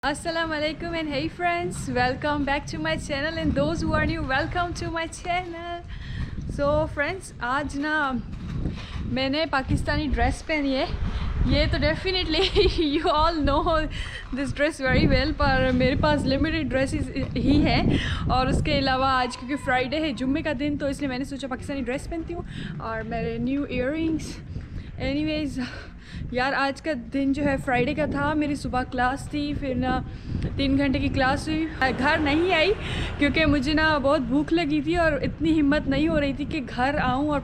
Assalamu alaikum and hey friends, welcome back to my channel and those who are new, welcome to my channel. So friends, आज ना मैंने Pakistani dress पहनी है. ये तो definitely you all know this dress very well, पर मेरे पास limited dresses ही है और उसके अलावा आज क्योंकि फ्राइडे है, जुम्मे का दिन, तो इसलिए मैंने सोचा पाकिस्तानी ड्रेस पहनती हूँ और मेरे न्यू इयररिंग्स. एनीवेज यार, आज का दिन जो है फ्राइडे का था. मेरी सुबह क्लास थी, फिर ना 3 घंटे की क्लास हुई. घर नहीं आई क्योंकि मुझे ना बहुत भूख लगी थी और इतनी हिम्मत नहीं हो रही थी कि घर आऊँ और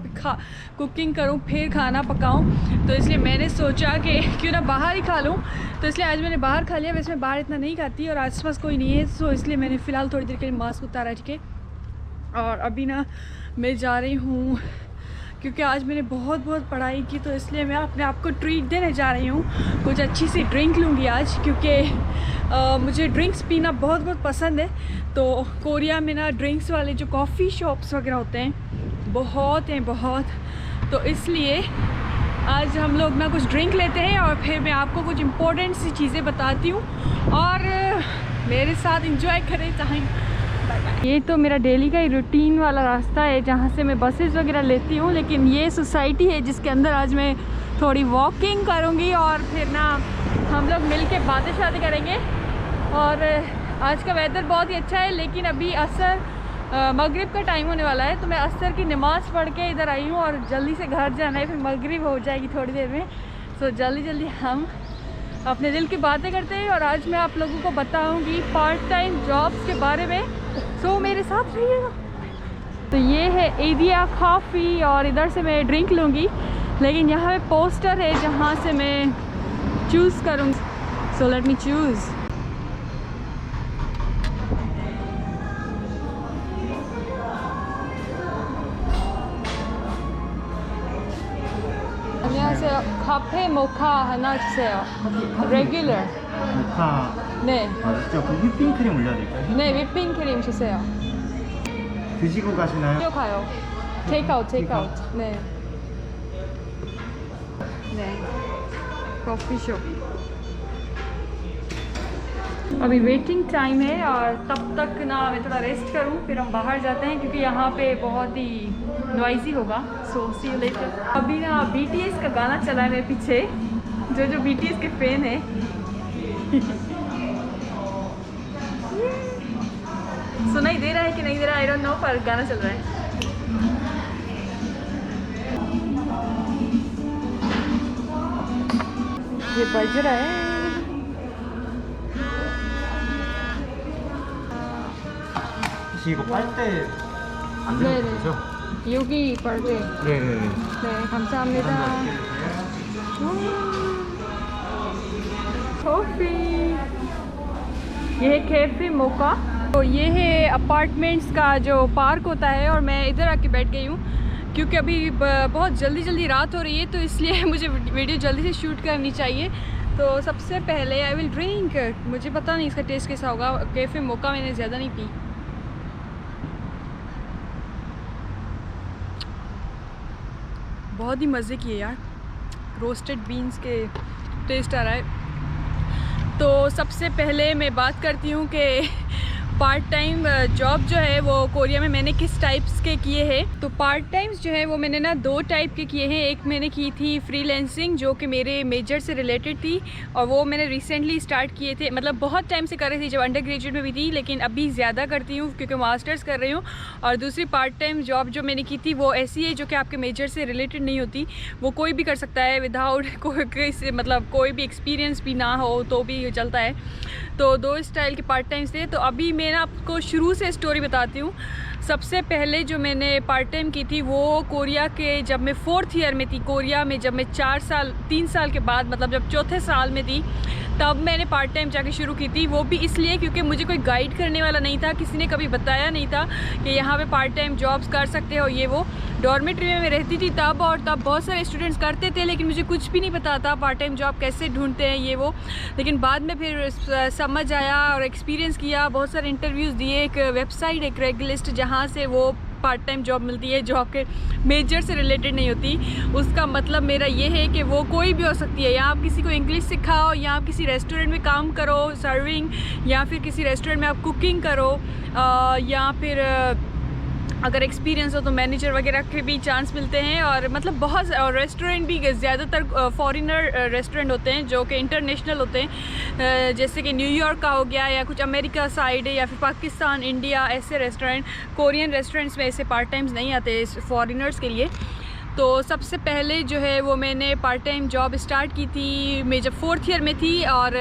कुकिंग करूँ, फिर खाना पकाऊँ. तो इसलिए मैंने सोचा कि क्यों ना बाहर ही खा लूँ. तो इसलिए आज मैंने बाहर खा लिया. वैसे मैं बाहर इतना नहीं खाती और आसपास कोई नहीं है, तो इसलिए मैंने फ़िलहाल थोड़ी देर के लिए मास्क उतारा के और अभी ना मैं जा रही हूँ क्योंकि आज मैंने बहुत पढ़ाई की, तो इसलिए मैं अपने आप को ट्रीट देने जा रही हूँ. कुछ अच्छी सी ड्रिंक लूँगी आज क्योंकि मुझे ड्रिंक्स पीना बहुत पसंद है. तो कोरिया में ना ड्रिंक्स वाले जो कॉफ़ी शॉप्स वगैरह होते हैं बहुत. तो इसलिए आज हम लोग ना कुछ ड्रिंक लेते हैं और फिर मैं आपको कुछ इम्पोर्टेंट सी चीज़ें बताती हूँ और मेरे साथ इंजॉय करें टाइम. ये तो मेरा डेली का ही रूटीन वाला रास्ता है जहाँ से मैं बसेस वगैरह लेती हूँ, लेकिन ये सोसाइटी है जिसके अंदर आज मैं थोड़ी वॉकिंग करूँगी और फिर ना हम लोग मिल के बातें करेंगे. और आज का वेदर बहुत ही अच्छा है, लेकिन अभी असर मगरिब का टाइम होने वाला है, तो मैं असर की नमाज़ पढ़ के इधर आई हूँ और जल्दी से घर जाना है, फिर मगरिब हो जाएगी थोड़ी देर में. सो जल्दी हम अपने दिल की बातें करते हैं और आज मैं आप लोगों को बताऊंगी पार्ट टाइम जॉब्स के बारे में. सो मेरे साथ रहिएगा. तो ये है एडिया कॉफ़ी और इधर से मैं ड्रिंक लूँगी, लेकिन यहाँ पे पोस्टर है जहाँ से मैं चूज़ करूँगी. So let me choose. 안녕하세요. 카페 모카 하나 주세요. 레귤러. 모카. 네. 진짜 그 휘핑크림 올려드릴까요? 네, 휘핑크림 주세요. 드시고 가시나요? 가요. 테이크아웃. 네. 네. Coffee अभी वेटिंग टाइम है और तब तक ना मैं थोड़ा रेस्ट करूं, फिर हम बाहर जाते हैं क्योंकि यहाँ पे बहुत ही नॉइजी होगा. सो सी यू लेटर. अभी ना BTS का गाना चला है मेरे पीछे. जो BTS के फैन है सुनाई दे रहा है कि नहीं दे रहा, आई डोंट नो, पर गाना चल रहा है. ये बज रहा है. 혹시 이거 빨대 안 되는 거죠? 여기 빨대. 네네네. 네, 감사합니다. कॉफ़ी. ये है कैफ़े मोका. तो ये है अपार्टमेंट्स का जो पार्क होता है और मैं इधर आके बैठ गई हूँ क्योंकि अभी बहुत जल्दी रात हो रही है, तो इसलिए मुझे वीडियो जल्दी से शूट करनी चाहिए. तो सबसे पहले आई विल ड्रिंक. मुझे पता नहीं इसका टेस्ट कैसा होगा. कैफ़े मोका मैंने ज़्यादा नहीं पी. बहुत ही मज़े की है यार. रोस्टेड बीन्स के टेस्ट आ रहा है. तो सबसे पहले मैं बात करती हूँ कि पार्ट टाइम जॉब जो है वो कोरिया में मैंने किस टाइप्स के किए हैं. तो पार्ट टाइम्स जो है वो मैंने ना 2 टाइप के किए हैं. एक मैंने की थी फ्रीलांसिंग जो कि मेरे मेजर से रिलेटेड थी और वो मैंने रिसेंटली स्टार्ट किए थे. मतलब बहुत टाइम से कर रही थी जब अंडर ग्रेजुएट में भी थी, लेकिन अभी ज़्यादा करती हूँ क्योंकि मास्टर्स कर रही हूँ. और दूसरी पार्ट टाइम जॉब जो मैंने की थी वो ऐसी है जो कि आपके मेजर से रिलेटेड नहीं होती. वो कोई भी कर सकता है विदाउट कोई भी एक्सपीरियंस भी ना हो तो भी चलता है. तो 2 स्टाइल के पार्ट टाइम्स थे. तो अभी मैं ना आपको शुरू से स्टोरी बताती हूँ. सबसे पहले जो मैंने पार्ट टाइम की थी वो कोरिया के जब मैं 4th ईयर में थी, कोरिया में जब मैं 3 साल के बाद, मतलब जब 4थे साल में थी, तब मैंने पार्ट टाइम जाके शुरू की थी. वो भी इसलिए क्योंकि मुझे कोई गाइड करने वाला नहीं था, किसी ने कभी बताया नहीं था कि यहाँ पे पार्ट टाइम जॉब्स कर सकते हो. ये वो डॉर्मेट्री में मैं रहती थी तब, और तब बहुत सारे स्टूडेंट्स करते थे, लेकिन मुझे कुछ भी नहीं पता था पार्ट टाइम जॉब कैसे ढूंढते हैं ये वो. लेकिन बाद में फिर समझ आया और एक्सपीरियंस किया, बहुत सारे इंटरव्यूज़ दिए. एक वेबसाइट है क्रेगलिस्ट जहाँ से वो पार्ट टाइम जॉब मिलती है जो आपके मेजर से रिलेटेड नहीं होती। उसका मतलब मेरा ये है कि वो कोई भी हो सकती है, या आप किसी को इंग्लिश सिखाओ, या आप किसी रेस्टोरेंट में काम करो सर्विंग, या फिर किसी रेस्टोरेंट में आप कुकिंग करो, या फिर अगर एक्सपीरियंस हो तो मैनेजर वगैरह के भी चांस मिलते हैं। और मतलब बहुत रेस्टोरेंट भी ज़्यादातर फॉरेनर रेस्टोरेंट होते हैं जो कि इंटरनेशनल होते हैं, जैसे कि न्यूयॉर्क का हो गया, या कुछ अमेरिका साइड है, या फिर पाकिस्तान, इंडिया, ऐसे रेस्टोरेंट। कोरियन रेस्टोरेंट्स में ऐसे पार्ट टाइम्स नहीं आते फॉरेनर्स के लिए। तो सबसे पहले जो है वो मैंने पार्ट टाइम जॉब स्टार्ट की थी मैं जब 4th ईयर में थी, और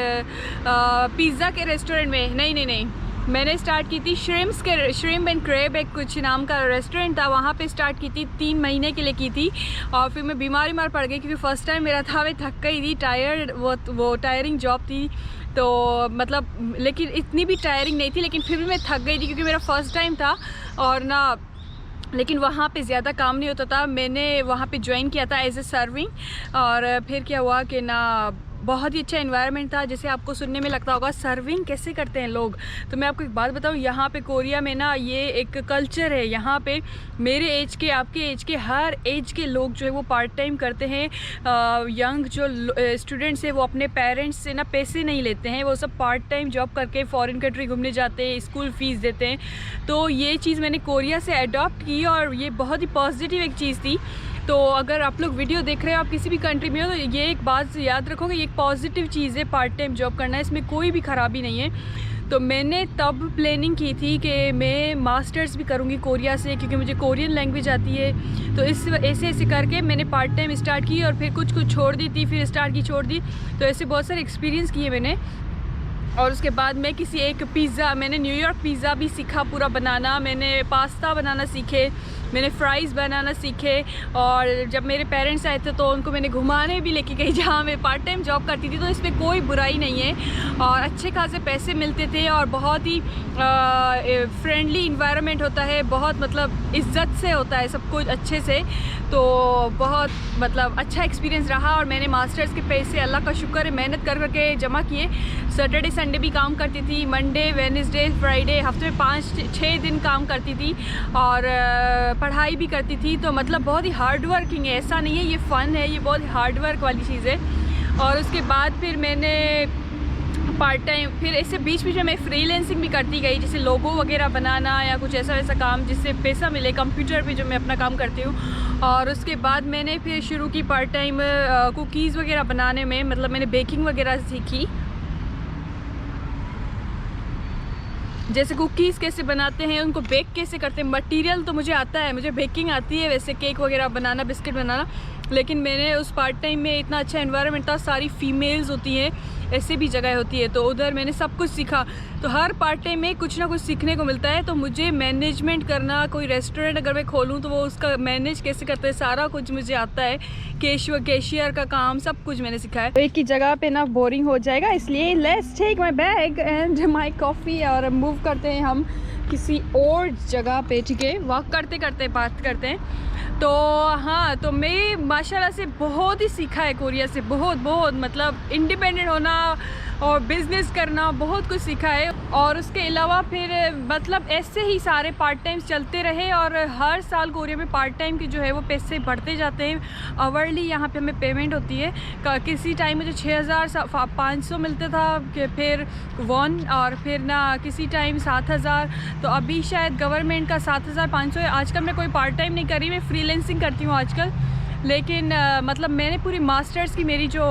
पिज़्ज़ा के रेस्टोरेंट में नहीं मैंने स्टार्ट की थी श्रिम्प एंड क्रेब एक कुछ नाम का रेस्टोरेंट था, वहाँ पे स्टार्ट की थी। 3 महीने के लिए की थी, और फिर मैं बीमार पड़ गई क्योंकि फ़र्स्ट टाइम मेरा था, मैं थक गई थी, टायर्ड, वो टायरिंग जॉब थी। तो मतलब लेकिन इतनी भी टायरिंग नहीं थी, लेकिन फिर भी मैं थक गई थी क्योंकि मेरा फ़र्स्ट टाइम था, और ना लेकिन वहाँ पे ज़्यादा काम नहीं होता था। मैंने वहाँ पे ज्वाइन किया था एज ए सर्विंग, और फिर क्या हुआ कि ना बहुत ही अच्छा एनवायरनमेंट था। जैसे आपको सुनने में लगता होगा सर्विंग कैसे करते हैं लोग, तो मैं आपको एक बात बताऊं, यहाँ पे कोरिया में ना ये एक कल्चर है। यहाँ पे मेरे एज के, आपके एज के, हर एज के लोग जो है वो पार्ट टाइम करते हैं। यंग जो स्टूडेंट्स हैं वो अपने पेरेंट्स से ना पैसे नहीं लेते हैं, वो सब पार्ट टाइम जॉब करके फॉरेन कंट्री घूमने जाते हैं, स्कूल फ़ीस देते हैं। तो ये चीज़ मैंने कोरिया से अडॉप्ट की, और ये बहुत ही पॉजिटिव एक चीज़ थी। तो अगर आप लोग वीडियो देख रहे हो, आप किसी भी कंट्री में हो, तो ये एक बात याद रखोगे, ये एक पॉजिटिव चीज़ है पार्ट टाइम जॉब करना, इसमें कोई भी ख़राबी नहीं है। तो मैंने तब प्लानिंग की थी कि मैं मास्टर्स भी करूँगी कोरिया से, क्योंकि मुझे कोरियन लैंग्वेज आती है। तो ऐसे करके मैंने पार्ट टाइम स्टार्ट की, और फिर कुछ छोड़ दी थी, फिर स्टार्ट की, छोड़ दी। तो ऐसे बहुत सारे एक्सपीरियंस किए मैंने। और उसके बाद मैं किसी एक मैंने न्यूयॉर्क पिज़्ज़ा भी सीखा पूरा बनाना, मैंने पास्ता बनाना सीखे, मैंने फ्राइज़ बनाना सीखे। और जब मेरे पेरेंट्स आए थे तो उनको मैंने घुमाने भी लेके गई जहाँ मैं पार्ट टाइम जॉब करती थी। तो इसमें कोई बुराई नहीं है, और अच्छे खासे पैसे मिलते थे, और बहुत ही फ्रेंडली इन्वायरमेंट होता है, बहुत मतलब इज़्ज़त से होता है सब कुछ अच्छे से। तो बहुत मतलब अच्छा एक्सपीरियंस रहा। और मैंने मास्टर्स के पैसे अल्लाह का शुक्र है मेहनत करके जमा किए। सैटरडे संडे भी काम करती थी, मंडे वेडनेसडे फ्राइडे, हफ्ते में 5-6 दिन काम करती थी, और पढ़ाई भी करती थी। तो मतलब बहुत ही हार्ड वर्किंग है, ऐसा नहीं है ये फ़न है, ये बहुत हार्ड वर्क वाली चीज़ है। और उसके बाद फिर मैंने पार्ट टाइम, फिर ऐसे बीच में मैं फ्रीलांसिंग भी करती गई, जैसे लोगो वगैरह बनाना या कुछ ऐसा वैसा काम जिससे पैसा मिले कंप्यूटर पे जो मैं अपना काम करती हूँ। और उसके बाद मैंने फिर शुरू की पार्ट टाइम कुकीज़ वगैरह बनाने में, मतलब मैंने बेकिंग वगैरह सीखी, जैसे कुकीज़ कैसे बनाते हैं, उनको बेक कैसे करते हैं। मटेरियल तो मुझे आता है, मुझे बेकिंग आती है, वैसे केक वगैरह बनाना, बिस्किट बनाना। लेकिन मैंने उस पार्ट टाइम में इतना अच्छा एनवायरनमेंट था, सारी फीमेल्स होती हैं, ऐसे भी जगह होती है, तो उधर मैंने सब कुछ सीखा। तो हर पार्ट टाइम में कुछ ना कुछ सीखने को मिलता है। तो मुझे मैनेजमेंट करना, कोई रेस्टोरेंट अगर मैं खोलूँ तो वो उसका मैनेज कैसे करते हैं, सारा कुछ मुझे आता है। कैशियर का काम सब कुछ मैंने सीखा है। तो एक ही जगह पे ना बोरिंग हो जाएगा, इसलिए let's take my bag and my coffee और मूव करते हैं हम किसी और जगह पे, ठीक है। वॉक करते करते बात करते हैं। तो हाँ, तो मैं माशाल्लाह से बहुत ही सीखा है कोरिया से, बहुत मतलब इंडिपेंडेंट होना और बिज़नेस करना, बहुत कुछ सीखा है। और उसके अलावा फिर मतलब ऐसे ही सारे पार्ट टाइम्स चलते रहे, और हर साल कोरिया में पार्ट टाइम के जो है वो पैसे बढ़ते जाते हैं। आवरली यहाँ पे हमें पेमेंट होती है, किसी टाइम मुझे 6500 मिलता था, फिर 1, और फिर ना किसी टाइम 7000। तो अभी शायद गवर्नमेंट का 7500 है। आजकल मैं कोई पार्ट टाइम नहीं कर रही, मैं फ्रीलांसिंग करती हूँ आजकल। लेकिन मतलब मैंने पूरी मास्टर्स की, मेरी जो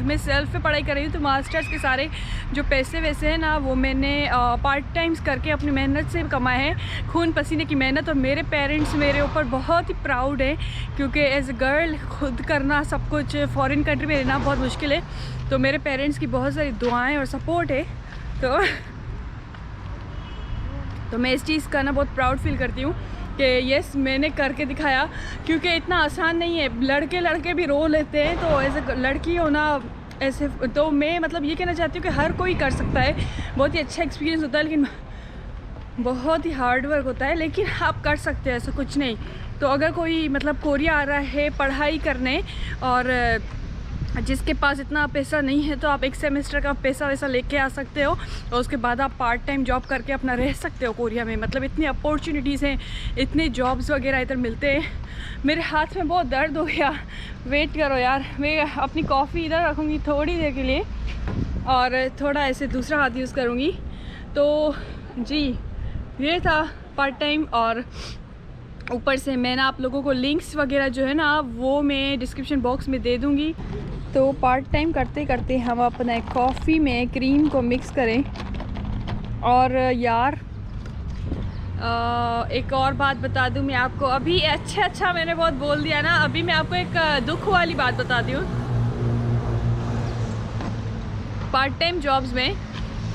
मैं सेल्फ पे पढ़ाई कर रही हूँ, तो मास्टर्स के सारे जो पैसे वैसे हैं ना, वो मैंने पार्ट टाइम्स करके अपनी मेहनत से कमाए हैं, खून पसीने की मेहनत। और मेरे पेरेंट्स मेरे ऊपर बहुत ही प्राउड है, क्योंकि एज ए गर्ल खुद करना सब कुछ फॉरेन कंट्री में रहना बहुत मुश्किल है। तो मेरे पेरेंट्स की बहुत सारी दुआएँ और सपोर्ट है। तो मैं इस चीज़ का ना बहुत प्राउड फील करती हूँ कि यस मैंने करके दिखाया, क्योंकि इतना आसान नहीं है। लड़के भी रो लेते हैं, तो एज ए लड़की होना ऐसे, तो मैं मतलब ये कहना चाहती हूँ कि हर कोई कर सकता है। बहुत ही अच्छा एक्सपीरियंस होता है, लेकिन बहुत ही हार्ड वर्क होता है, लेकिन आप कर सकते हैं, ऐसा कुछ नहीं। तो अगर कोई मतलब कोरिया आ रहा है पढ़ाई करने और जिसके पास इतना पैसा नहीं है तो आप एक सेमेस्टर का पैसा वैसा लेके आ सकते हो और उसके बाद आप पार्ट टाइम जॉब करके अपना रह सकते हो कोरिया में। मतलब इतनी अपॉर्चुनिटीज़ हैं, इतने जॉब्स वगैरह इधर मिलते हैं। मेरे हाथ में बहुत दर्द हो गया, वेट करो यार, मैं अपनी कॉफ़ी इधर रखूँगी थोड़ी देर के लिए और थोड़ा ऐसे दूसरा हाथ यूज़ करूँगी। तो जी ये था पार्ट टाइम, और ऊपर से मैं ना आप लोगों को लिंक्स वगैरह जो है ना वो मैं डिस्क्रिप्शन बॉक्स में दे दूँगी। तो पार्ट टाइम करते करते हम अपने कॉफ़ी में क्रीम को मिक्स करें। और यार एक और बात बता दूं मैं आपको, अभी अच्छा मैंने बहुत बोल दिया ना, अभी मैं आपको एक दुख वाली बात बताती हूँ। पार्ट टाइम जॉब्स में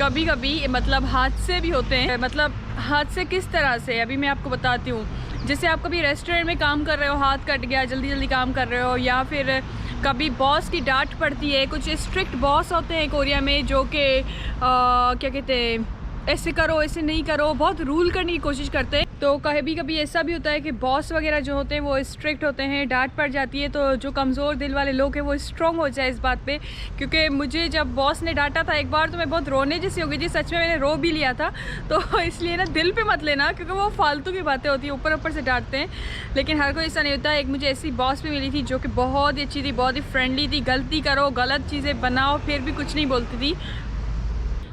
कभी कभी मतलब हादसे भी होते हैं। मतलब हादसे किस तरह से, अभी मैं आपको बताती हूँ। जैसे आप कभी रेस्टोरेंट में काम कर रहे हो, हाथ कट गया, जल्दी काम कर रहे हो, या फिर कभी बॉस की डांट पड़ती है। कुछ स्ट्रिक्ट बॉस होते हैं कोरिया में जो कि क्या कहते हैं, ऐसे करो ऐसे नहीं करो, बहुत रूल करने की कोशिश करते हैं। तो कभी ऐसा भी होता है कि बॉस वगैरह जो होते हैं वो स्ट्रिक्ट होते हैं, डांट पड़ जाती है। तो जो कमज़ोर दिल वाले लोग हैं वो स्ट्रॉन्ग हो जाए इस बात पे। क्योंकि मुझे जब बॉस ने डांटा था एक बार तो मैं बहुत रोने जैसी हो गई थी, सच में मैंने रो भी लिया था। तो इसलिए ना दिल पे मत लेना, क्योंकि वो फालतू की बातें होती हैं, ऊपर से डांटते हैं। लेकिन हर कोई ऐसा नहीं होता। एक मुझे ऐसी बॉस भी मिली थी जो कि बहुत ही अच्छी थी, बहुत ही फ्रेंडली थी। गलती करो, गलत चीज़ें बनाओ, फिर भी कुछ नहीं बोलती थी।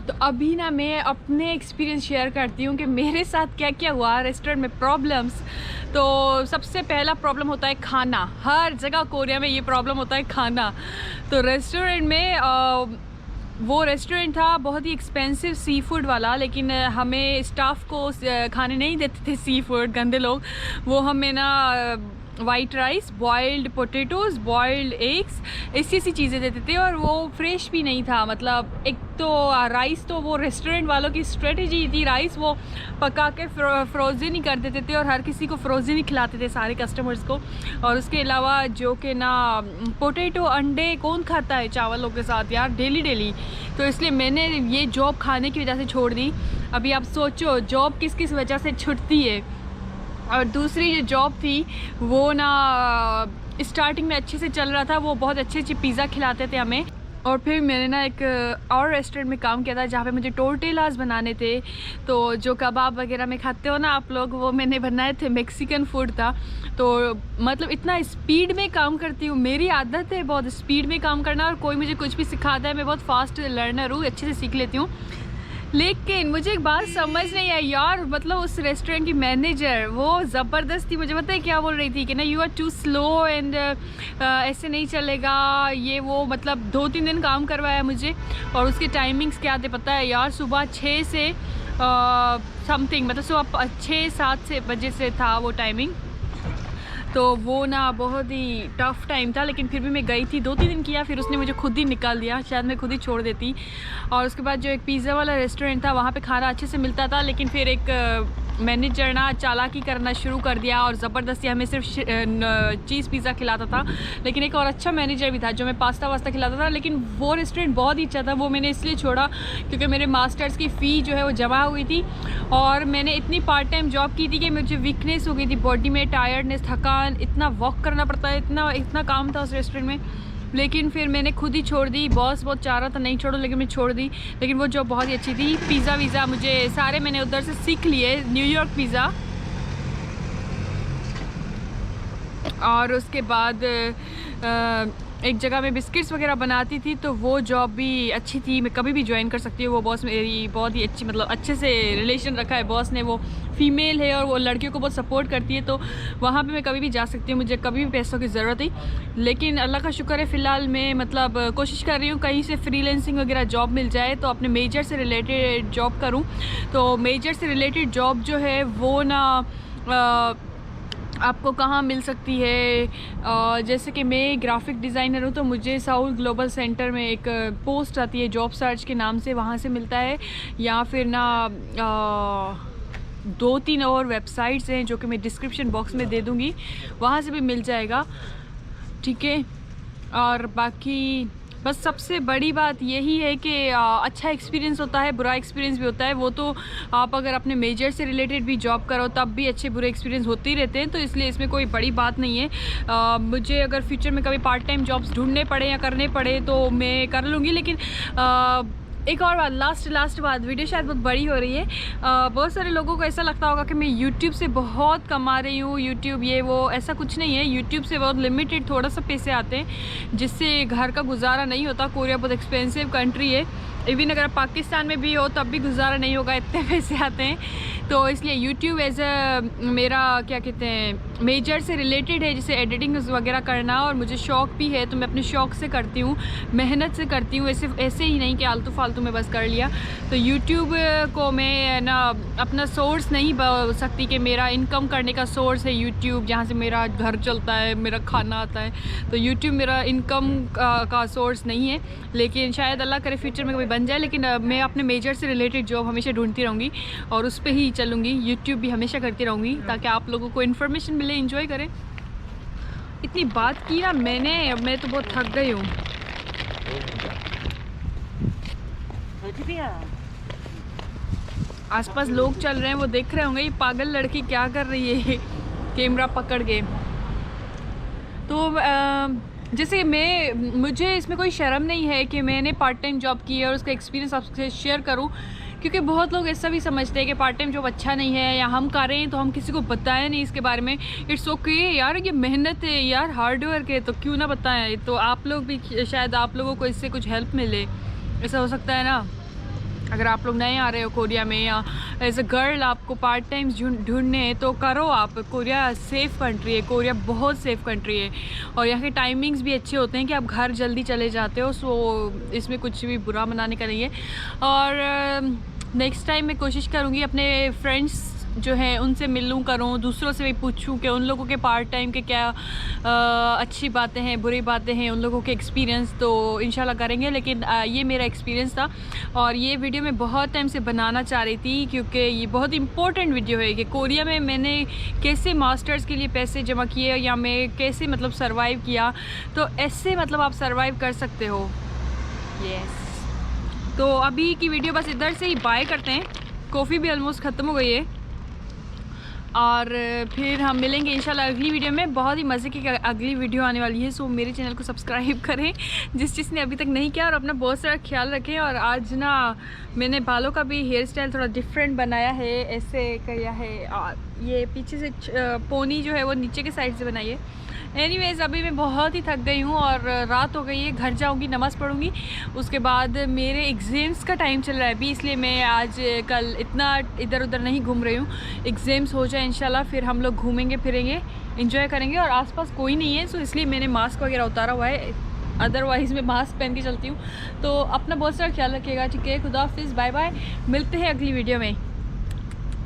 तो अभी ना मैं अपने एक्सपीरियंस शेयर करती हूँ कि मेरे साथ क्या क्या हुआ रेस्टोरेंट में प्रॉब्लम्स। तो सबसे पहला प्रॉब्लम होता है खाना। हर जगह कोरिया में ये प्रॉब्लम होता है खाना। तो रेस्टोरेंट में वो रेस्टोरेंट था बहुत ही एक्सपेंसिव सी फूड वाला, लेकिन हमें स्टाफ को खाने नहीं देते थे सी फूड, गंदे लोग। वो हमें ना white rice, boiled potatoes, boiled eggs, ऐसी चीज़ें देते थे। और वो फ्रेश भी नहीं था। मतलब एक तो राइस तो वो रेस्टोरेंट वालों की स्ट्रेटजी थी, राइस वो पका के फ्रोज़न ही कर देते थे और हर किसी को फ्रोज़न ही खिलाते थे, सारे कस्टमर्स को। और उसके अलावा जो कि ना पोटैटो, अंडे कौन खाता है चावलों के साथ यार डेली। तो इसलिए मैंने ये जॉब खाने की वजह से छोड़ दी। अभी आप सोचो जॉब किस किस वजह से छूटती है। और दूसरी जो जॉब थी वो ना स्टार्टिंग में अच्छे से चल रहा था, वो बहुत अच्छे पिज़्ज़ा खिलाते थे हमें। और फिर मैंने ना एक और रेस्टोरेंट में काम किया था जहाँ पे मुझे टोर्टेलास बनाने थे। तो जो कबाब वगैरह में खाते हो ना आप लोग, वो मैंने बनाए थे, मैक्सिकन फूड था। तो मतलब इतना स्पीड में काम करती हूँ, मेरी आदत है बहुत स्पीड में काम करना। और कोई मुझे कुछ भी सिखाता है, मैं बहुत फास्ट लर्नर हूँ, अच्छे से सीख लेती हूँ। लेकिन मुझे एक बात समझ नहीं आई यार, मतलब उस रेस्टोरेंट की मैनेजर वो ज़बरदस्ती मुझे पता है क्या बोल रही थी कि ना you are too slow and ऐसे नहीं चलेगा ये वो। मतलब 2-3 दिन काम करवाया मुझे। और उसके टाइमिंग्स क्या थे पता है यार, सुबह 6 से समथिंग, मतलब सुबह 6-7 बजे से था वो टाइमिंग। तो वो ना बहुत ही टफ़ टाइम था, लेकिन फिर भी मैं गई थी। 2-3 दिन किया, फिर उसने मुझे खुद ही निकाल दिया, शायद मैं खुद ही छोड़ देती। और उसके बाद जो एक पिज़्ज़ा वाला रेस्टोरेंट था वहाँ पे खाना अच्छे से मिलता था, लेकिन फिर एक मैनेजर ना चालाकी करना शुरू कर दिया और ज़बरदस्ती हमें सिर्फ चीज़ पिज़्ज़ा खिलाता था। लेकिन एक और अच्छा मैनेजर भी था जो मैं पास्ता वास्ता खिलाता था। लेकिन वो रेस्टोरेंट बहुत ही अच्छा था, वो मैंने इसलिए छोड़ा क्योंकि मेरे मास्टर्स की फ़ी जो है वो जमा हुई थी। और मैंने इतनी पार्ट टाइम जॉब की थी कि मुझे वीकनेस हो गई थी बॉडी में, टायर्डनेस, थकान, इतना वॉक करना पड़ता है, इतना काम था उस रेस्टोरेंट में। लेकिन फिर मैंने खुद ही छोड़ दी। बॉस बहुत चाह रहा था नहीं छोड़ो, लेकिन मैं छोड़ दी। लेकिन वो जॉब बहुत ही अच्छी थी। पिज़्ज़ा वीज़ा मुझे सारे मैंने उधर से सीख लिए, न्यूयॉर्क पिज़्ज़ा। और उसके बाद एक जगह में बिस्किट्स वगैरह बनाती थी, तो वो जॉब भी अच्छी थी, मैं कभी भी ज्वाइन कर सकती हूँ। वो बॉस मेरी बहुत ही अच्छी, मतलब अच्छे से रिलेशन रखा है बॉस ने। वो फीमेल है और वो लड़कियों को बहुत सपोर्ट करती है, तो वहाँ पे मैं कभी भी जा सकती हूँ, मुझे कभी भी पैसों की ज़रूरत थी। लेकिन अल्लाह का शुक्र है फ़िलहाल मैं मतलब कोशिश कर रही हूँ कहीं से फ्रीलांसिंग वगैरह जॉब मिल जाए तो अपने मेजर से रिलेटेड जॉब करूँ। तो मेजर से रिलेटेड जॉब जो है वो ना आपको कहाँ मिल सकती है। जैसे कि मैं ग्राफिक डिज़ाइनर हूँ, तो मुझे साउथ ग्लोबल सेंटर में एक पोस्ट आती है जॉब सर्च के नाम से, वहाँ से मिलता है। या फिर ना 2-3 और वेबसाइट्स हैं जो कि मैं डिस्क्रिप्शन बॉक्स में दे दूँगी, वहाँ से भी मिल जाएगा, ठीक है। और बाकी बस सबसे बड़ी बात यही है कि अच्छा एक्सपीरियंस होता है, बुरा एक्सपीरियंस भी होता है। वो तो आप अगर अपने मेजर से रिलेटेड भी जॉब करो तब भी अच्छे बुरे एक्सपीरियंस होते ही रहते हैं, तो इसलिए इसमें कोई बड़ी बात नहीं है। मुझे अगर फ्यूचर में कभी पार्ट टाइम जॉब्स ढूंढने पड़े या करने पड़े तो मैं कर लूँगी। लेकिन एक और बात, लास्ट बात, वीडियो शायद बहुत बड़ी हो रही है। बहुत सारे लोगों को ऐसा लगता होगा कि मैं YouTube से बहुत कमा रही हूँ, YouTube ये वो, ऐसा कुछ नहीं है। YouTube से बहुत लिमिटेड थोड़ा सा पैसे आते हैं जिससे घर का गुजारा नहीं होता। कोरिया बहुत एक्सपेंसिव कंट्री है, इवन अगर आप पाकिस्तान में भी हो तब भी गुजारा नहीं होगा, इतने पैसे आते हैं। तो इसलिए YouTube एज मेरा क्या कहते हैं मेजर से रिलेटेड है, जैसे एडिटिंग वगैरह करना, और मुझे शौक़ भी है तो मैं अपने शौक़ से करती हूँ, मेहनत से करती हूँ, ऐसे ही नहीं कि आलतू फालतू में बस कर लिया। तो YouTube को मैं ना अपना सोर्स नहीं बोल सकती कि मेरा इनकम करने का सोर्स है YouTube, जहाँ से मेरा घर चलता है, मेरा खाना आता है। तो YouTube मेरा इनकम का सोर्स नहीं है, लेकिन शायद अल्लाह करे फ्यूचर में कभी बन जाए। लेकिन मैं अपने मेजर से रिलेटेड जॉब हमेशा ढूंढती रहूँगी और उस पर ही चलूँगी। YouTube भी हमेशा करती रहूँगी ताकि आप लोगों को इन्फॉर्मेशन मिले, एंजॉय करें। इतनी बात की ना मैंने, मैं तो बहुत थक गई हूँ। आसपास लोग चल रहे हैं, वो देख रहे होंगे ये पागल लड़की क्या कर रही है कैमरा पकड़ के। तो जैसे मुझे इसमें कोई शर्म नहीं है कि मैंने पार्ट टाइम जॉब की है और उसका एक्सपीरियंस आपसे शेयर करूं, क्योंकि बहुत लोग ऐसा भी समझते हैं कि पार्ट टाइम जॉब अच्छा नहीं है, या हम कर रहे हैं तो हम किसी को बताएं नहीं इसके बारे में। इट्स ओके यार, ये मेहनत है यार, हार्ड वर्क है, तो क्यों ना बताएं। तो आप लोग भी शायद आप लोगों को इससे कुछ हेल्प मिले, ऐसा हो सकता है ना। अगर आप लोग नए आ रहे हो कोरिया में या एज अ गर्ल आपको पार्ट टाइम ढूंढने हैं तो करो आप। कोरिया सेफ़ कंट्री है, कोरिया बहुत सेफ़ कंट्री है, और यहाँ के टाइमिंग्स भी अच्छे होते हैं कि आप घर जल्दी चले जाते हो। सो इसमें कुछ भी बुरा मनाने का नहीं है। और नेक्स्ट टाइम मैं कोशिश करूँगी अपने फ्रेंड्स जो है उनसे मिलूँ करूँ, दूसरों से भी पूछूँ कि उन लोगों के पार्ट टाइम के क्या अच्छी बातें हैं, बुरी बातें हैं, उन लोगों के एक्सपीरियंस, तो इंशाल्लाह करेंगे। लेकिन ये मेरा एक्सपीरियंस था और ये वीडियो मैं बहुत टाइम से बनाना चाह रही थी, क्योंकि ये बहुत इंपॉर्टेंट वीडियो है कि कोरिया में मैंने कैसे मास्टर्स के लिए पैसे जमा किए या मैं कैसे मतलब सर्वाइव किया। तो ऐसे मतलब आप सर्वाइव कर सकते हो। यस, तो अभी की वीडियो बस इधर से ही बाय करते हैं। कॉफ़ी भी ऑलमोस्ट ख़त्म हो गई है और फिर हम मिलेंगे इंशाल्लाह अगली वीडियो में। बहुत ही मज़े की अगली वीडियो आने वाली है। सो मेरे चैनल को सब्सक्राइब करें जिस ने अभी तक नहीं किया, और अपना बहुत सारा ख्याल रखें। और आज ना मैंने बालों का भी हेयर स्टाइल थोड़ा डिफरेंट बनाया है, ऐसे किया है, और ये पीछे से पोनी जो है वो नीचे के साइड से बनाई है। एनीवेज अभी मैं बहुत ही थक गई हूँ और रात हो गई है, घर जाऊँगी, नमाज़ पढ़ूँगी, उसके बाद मेरे एग्ज़ाम्स का टाइम चल रहा है अभी, इसलिए मैं आज कल इतना इधर उधर नहीं घूम रही हूँ। एग्ज़ाम्स हो जाए इंशाल्लाह फिर हम लोग घूमेंगे फिरेंगे, एंजॉय करेंगे। और आसपास कोई नहीं है, सो इसलिए मैंने मास्क वगैरह उतारा हुआ है, अदरवाइज़ मैं मास्क पहन के चलती हूँ। तो अपना बहुत सारा ख्याल रखिएगा, ठीक है। खुदा हाफिज़, बाय बाय, मिलते हैं अगली वीडियो में।